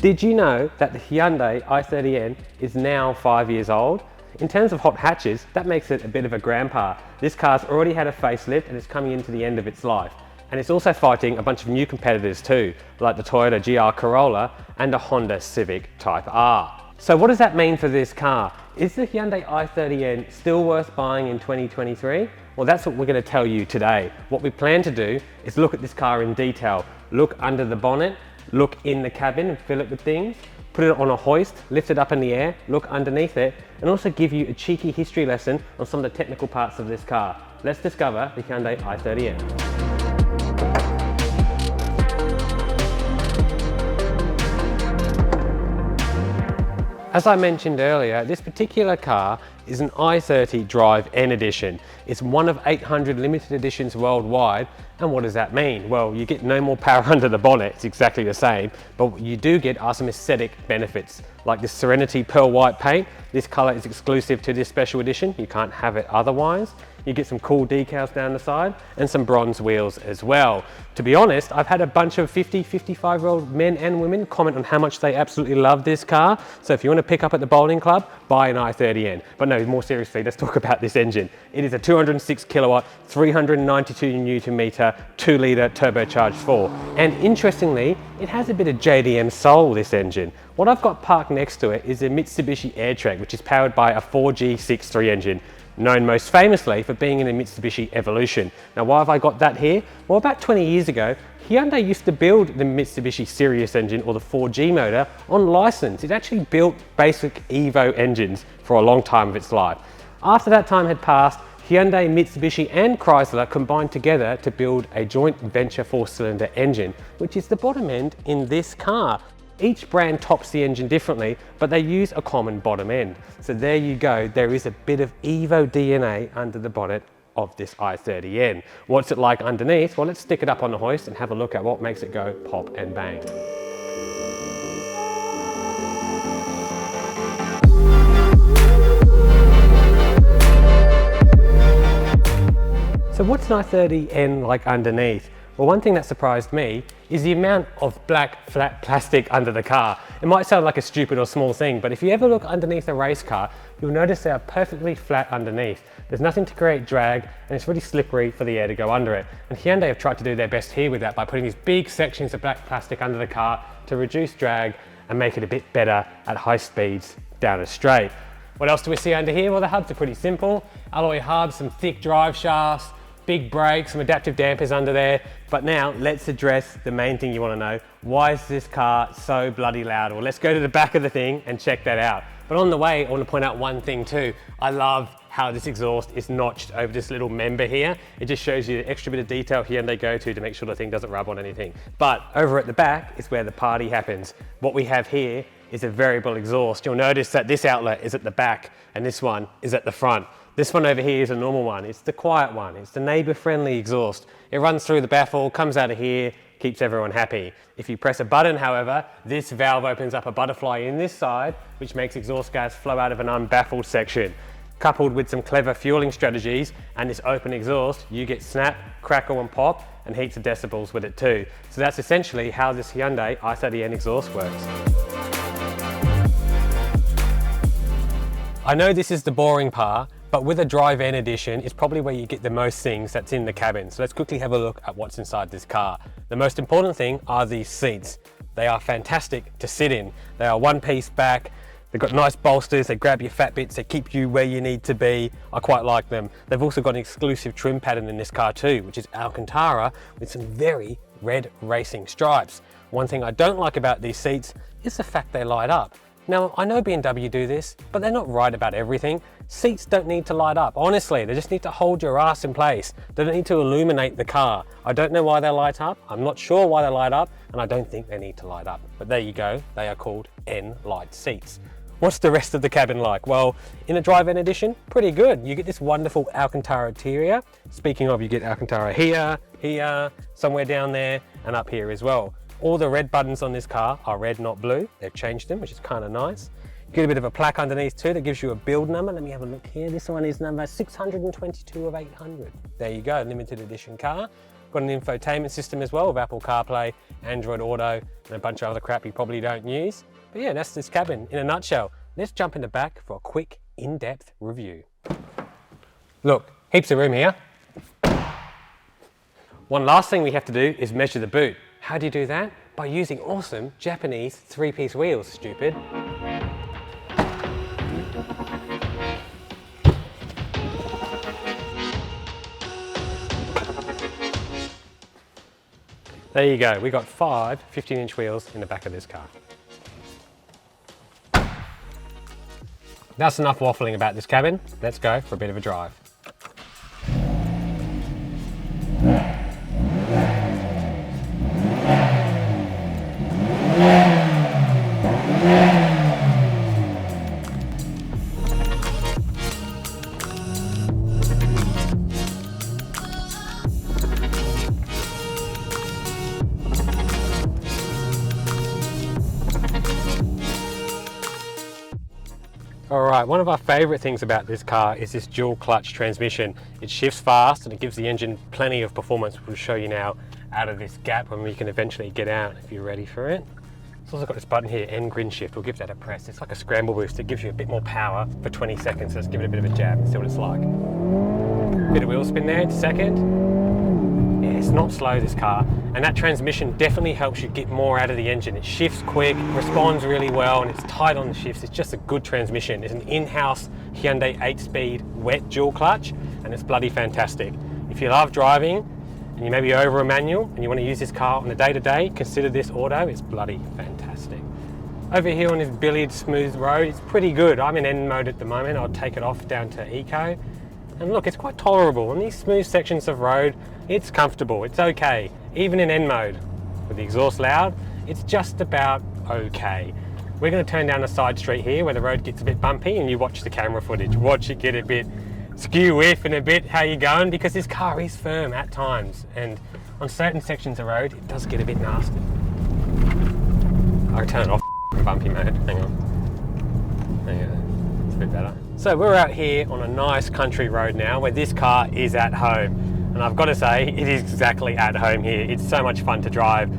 Did you know that the Hyundai i30N is now 5 years old? In terms of hot hatches, that makes it a bit of a grandpa. This car's already had a facelift and it's coming into the end of its life. And it's also fighting a bunch of new competitors too, like the Toyota GR Corolla and a Honda Civic Type R. So what does that mean for this car? Is the Hyundai i30N still worth buying in 2023? Well, that's what we're going to tell you today. What we plan to do is look at this car in detail, look under the bonnet, look in the cabin and fill it with things, put it on a hoist, lift it up in the air, look underneath it, and also give you a cheeky history lesson on some of the technical parts of this car. Let's discover the Hyundai i30N. As I mentioned earlier, this particular car is an i30 Drive N edition. It's one of 800 limited editions worldwide. And what does that mean? Well, you get no more power under the bonnet, it's exactly the same, but what you do get are some aesthetic benefits, like this Serenity Pearl White paint. This color is exclusive to this special edition, you can't have it otherwise. You get some cool decals down the side and some bronze wheels as well. To be honest, I've had a bunch of 50, 55-year-old men and women comment on how much they absolutely love this car. So if you want to pick up at the bowling club, buy an i30N. But no, more seriously, let's talk about this engine. It is a 206 kilowatt, 392 Newton meter, 2 litre turbocharged 4. And interestingly, it has a bit of JDM soul, this engine. What I've got parked next to it is a Mitsubishi Airtrek, which is powered by a 4G63 engine, known most famously for being in a Mitsubishi Evolution. Now, why have I got that here? Well, about 20 years ago, Hyundai used to build the Mitsubishi Sirius engine, or the 4G motor, on license. It actually built basic Evo engines for a long time of its life. After that time had passed, Hyundai, Mitsubishi and Chrysler combined together to build a joint venture 4-cylinder engine, which is the bottom end in this car. Each brand tops the engine differently, but they use a common bottom end. So there you go, there is a bit of Evo DNA under the bonnet of this i30N. What's it like underneath? Well, let's stick it up on the hoist and have a look at what makes it go pop and bang. So what's an i30N like underneath? Well, one thing that surprised me is the amount of black flat plastic under the car. It might sound like a stupid or small thing, but if you ever look underneath a race car, you'll notice they are perfectly flat underneath. There's nothing to create drag, and it's really slippery for the air to go under it. And Hyundai have tried to do their best here with that by putting these big sections of black plastic under the car to reduce drag and make it a bit better at high speeds down a straight. What else do we see under here? Well, the hubs are pretty simple. Alloy hubs, some thick drive shafts, big brakes, some adaptive dampers under there. But now let's address the main thing you want to know. Why is this car so bloody loud? Well, let's go to the back of the thing and check that out. But on the way, I want to point out one thing too. I love how this exhaust is notched over this little member here. It just shows you the extra bit of detail Hyundai go to make sure the thing doesn't rub on anything. But over at the back is where the party happens. What we have here is a variable exhaust. You'll notice that this outlet is at the back and this one is at the front. This one over here is a normal one. It's the quiet one. It's the neighbor-friendly exhaust. It runs through the baffle, comes out of here, keeps everyone happy. If you press a button, however, this valve opens up a butterfly in this side, which makes exhaust gas flow out of an unbaffled section. Coupled with some clever fueling strategies and this open exhaust, you get snap, crackle and pop, and heaps of decibels with it too. So that's essentially how this Hyundai i30N exhaust works. I know this is the boring part, but with a Drive N edition, it's probably where you get the most things that's in the cabin. So let's quickly have a look at what's inside this car. The most important thing are these seats. They are fantastic to sit in. They are one piece back. They've got nice bolsters, they grab your fat bits, they keep you where you need to be. I quite like them. They've also got an exclusive trim pattern in this car too, which is Alcantara with some very red racing stripes. One thing I don't like about these seats is the fact they light up. Now, I know BMW do this, but they're not right about everything. Seats don't need to light up. Honestly, they just need to hold your ass in place. They don't need to illuminate the car. I don't know why they light up. I'm not sure why they light up, and I don't think they need to light up. But there you go. They are called N-Light seats. What's the rest of the cabin like? Well, in a Drive N edition, pretty good. You get this wonderful Alcantara interior. Speaking of, you get Alcantara here, here, somewhere down there, and up here as well. All the red buttons on this car are red, not blue. They've changed them, which is kind of nice. You get a bit of a plaque underneath too that gives you a build number. Let me have a look here. This one is number 622 of 800. There you go, limited edition car. Got an infotainment system as well with Apple CarPlay, Android Auto, and a bunch of other crap you probably don't use. But yeah, that's this cabin in a nutshell. Let's jump in the back for a quick, in-depth review. Look, heaps of room here. One last thing we have to do is measure the boot. How do you do that? By using awesome Japanese 3-piece wheels, stupid. There you go, we got 5 15-inch wheels in the back of this car. That's enough waffling about this cabin. Let's go for a bit of a drive. Alright, one of our favourite things about this car is this dual clutch transmission. It shifts fast and it gives the engine plenty of performance, which we'll show you now out of this gap when we can eventually get out if you're ready for it. It's also got this button here, N grin shift. We'll give that a press. It's like a scramble boost. It gives you a bit more power for 20 seconds. So let's give it a bit of a jab and see what it's like. Bit of wheel spin there, second. Yeah, it's not slow, this car, and that transmission definitely helps you get more out of the engine. It shifts quick, responds really well, and it's tight on the shifts. It's just a good transmission. It's an in-house Hyundai 8-speed wet dual clutch, and it's bloody fantastic. If you love driving and you may be over a manual and you want to use this car on the day-to-day, consider this auto. It's bloody fantastic. Over here on this billiard smooth road, it's pretty good. I'm in N mode at the moment. I'll take it off down to Eco. And look, it's quite tolerable. On these smooth sections of road, it's comfortable, it's okay. Even in N mode, with the exhaust loud, it's just about okay. We're gonna turn down a side street here where the road gets a bit bumpy, and you watch the camera footage. Watch it get a bit skew whiff and a bit how you going, because this car is firm at times. And on certain sections of road, it does get a bit nasty. I'll turn it off in bumpy mode, hang on. There you go, it's a bit better. So we're out here on a nice country road now where this car is at home. And I've got to say, it is exactly at home here. It's so much fun to drive.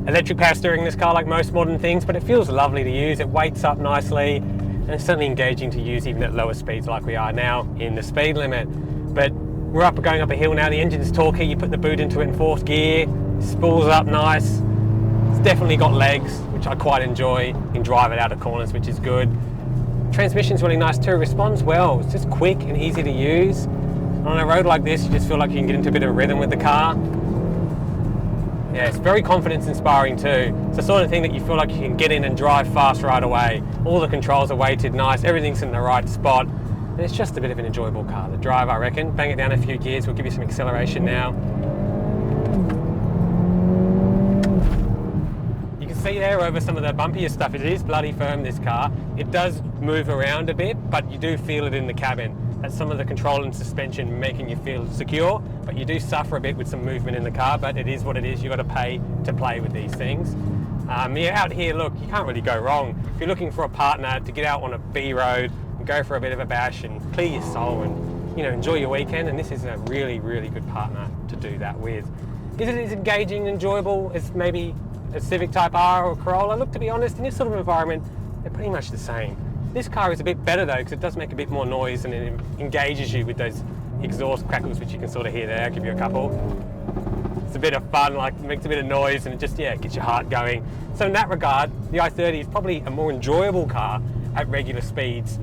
Electric power steering in this car like most modern things, but it feels lovely to use. It weights up nicely, and it's certainly engaging to use even at lower speeds like we are now in the speed limit. But we're going up a hill now, the engine's torquey, you put the boot into it in 4th gear, spools up nice. It's definitely got legs, which I quite enjoy. You can drive it out of corners, which is good. Transmission's really nice too, responds well. It's just quick and easy to use. On a road like this, you just feel like you can get into a bit of rhythm with the car. Yeah, it's very confidence inspiring too. It's the sort of thing that you feel like you can get in and drive fast right away. All the controls are weighted nice, everything's in the right spot. And it's just a bit of an enjoyable car to drive, I reckon. Bang it down a few gears, we'll give you some acceleration now. You can see there over some of the bumpier stuff, it is bloody firm, this car. It does move around a bit, but you do feel it in the cabin. That's some of the control and suspension making you feel secure, but you do suffer a bit with some movement in the car, but it is what it is. You've got to pay to play with these things. Yeah, out here, look, you can't really go wrong. If you're looking for a partner to get out on a B road and go for a bit of a bash and clear your soul and, you know, enjoy your weekend, and this is a really, really good partner to do that with. Is it as engaging and enjoyable as maybe a Civic Type R or a Corolla? Look, to be honest, in this sort of environment, they're pretty much the same. This car is a bit better though, because it does make a bit more noise and it engages you with those exhaust crackles, which you can sort of hear there. I'll give you a couple. It's a bit of fun, like it makes a bit of noise and it just, yeah, gets your heart going. So in that regard, the i30 is probably a more enjoyable car at regular speeds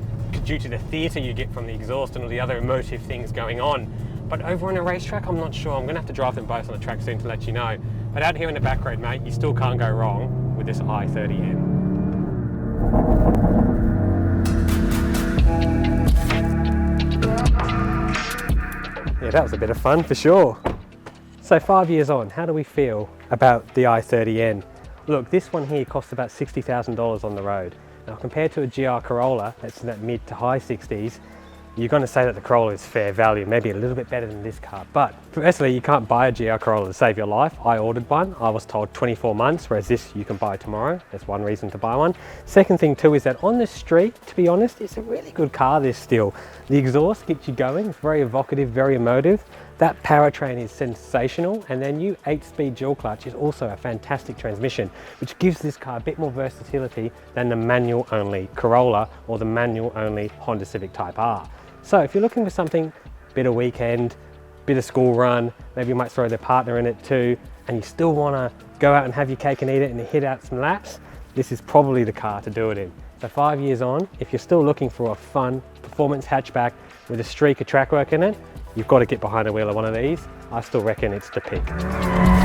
due to the theatre you get from the exhaust and all the other emotive things going on. But over on a racetrack, I'm not sure. I'm gonna have to drive them both on the track soon to let you know. But out here in the back road, mate, you still can't go wrong with this i30N. Yeah, that was a bit of fun for sure. So 5 years on, how do we feel about the i30N? Look, this one here costs about $60,000 on the road. Now compared to a GR Corolla, that's in that mid to high 60s, you're going to say that the Corolla is fair value, maybe a little bit better than this car. But personally, you can't buy a GR Corolla to save your life. I ordered one. I was told 24 months, whereas this you can buy tomorrow. That's one reason to buy one. Second thing too is that on the street, to be honest, it's a really good car, this still. The exhaust gets you going. It's very evocative, very emotive. That powertrain is sensational, and their new 8-speed dual clutch is also a fantastic transmission, which gives this car a bit more versatility than the manual only Corolla or the manual only Honda Civic Type R. So if you're looking for something, bit of weekend, bit of school run, maybe you might throw their partner in it too, and you still want to go out and have your cake and eat it and hit out some laps, this is probably the car to do it in. So 5 years on, if you're still looking for a fun performance hatchback with a streak of track work in it, you've got to get behind the wheel of one of these. I still reckon it's the pick.